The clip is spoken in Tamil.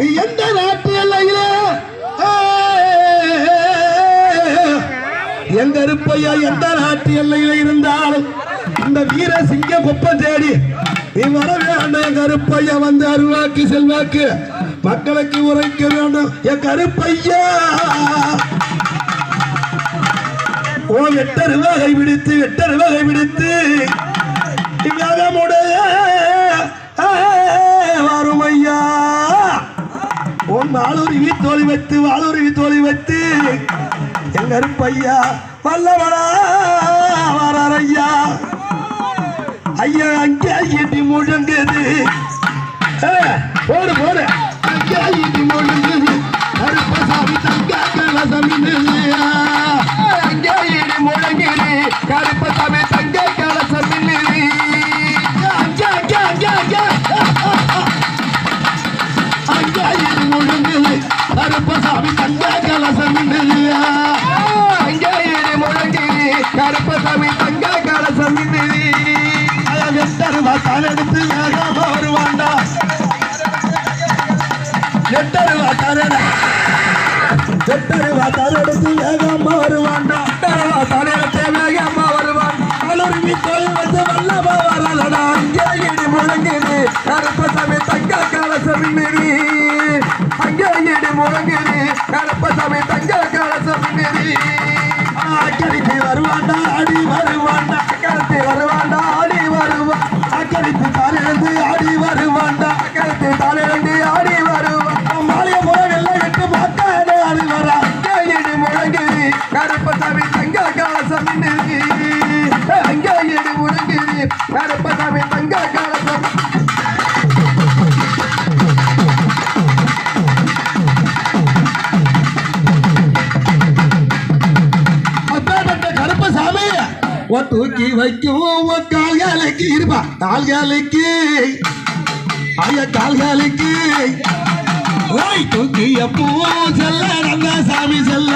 நீ எந்த நாட்டு எல்லையிலே எங்க இருப்பையா எந்த நாட்டு எல்லையில இருந்தாலும் இந்த வீர சிங்க குப்பம் தேடி நீ வர வேண்டும். என் கருப்பையா வந்து அருவாக்கு செல்வாக்கு மக்களுக்கு உரைக்க வேண்டும். என் கருப்பையா ஓ வெட்டரு வகை விடுத்து வேகமுடைய வறுமையா உன் வாளுருவி தோழி வைத்து எங்க இருப்பையா வல்லவனா வரையா ஐயா அங்கே இடி முழங்குது போடு அங்கே இடி முழங்குது கருப்பசாமி தங்க கலசமி அங்கே இடி முழங்குது கருப்பசாமி தங்க கலசமி அங்கே இடி முழங்குது கருப்பசாமி தங்க கலசமி அங்கே இடி முழங்குது கருப்பசாமி தங்க கலசமி எட்டருவா தனெடுத்து வேகமா வருவாண்டா எட்டருவா தனெடுத்து வேகமா வருவாண்டா தனெடுத்து வேகமா வருவான் அலுருவி தொழில் வந்து வல்லமா வரலடா அங்கே இடி முழங்குது கருப்பசாமி தங்க கலசமி நெறி அங்கே இடி முழங்குது கருப்பசாமி தங்க கலசமி நெறி அக்கடிக்கு வருவாண்டா அடி வருவாண்டா அக்கடிக்கு வருவாண்டா ஆடி வருவான் அக்கடிக்கு தாலிழந்து ஆடி வருவாண்டா அக்கடிக்கு தாலிழந்து ஆடி வருவான் மாளிகை முழங்கெல்லாம் விட்டு பார்த்தாடே ஆடி வரா அங்கே இடி முழங்குது கருப்பசாமி தங்க கலசமி நெறி அங்கே இடி முழங்குது கருப்பசாமி தங்க கலசமி தூக்கி வைக்கும் கால்களுக்கு இருப்பா கால்களுக்கு தூக்கி எப்போ செல்ல சாமி செல்ல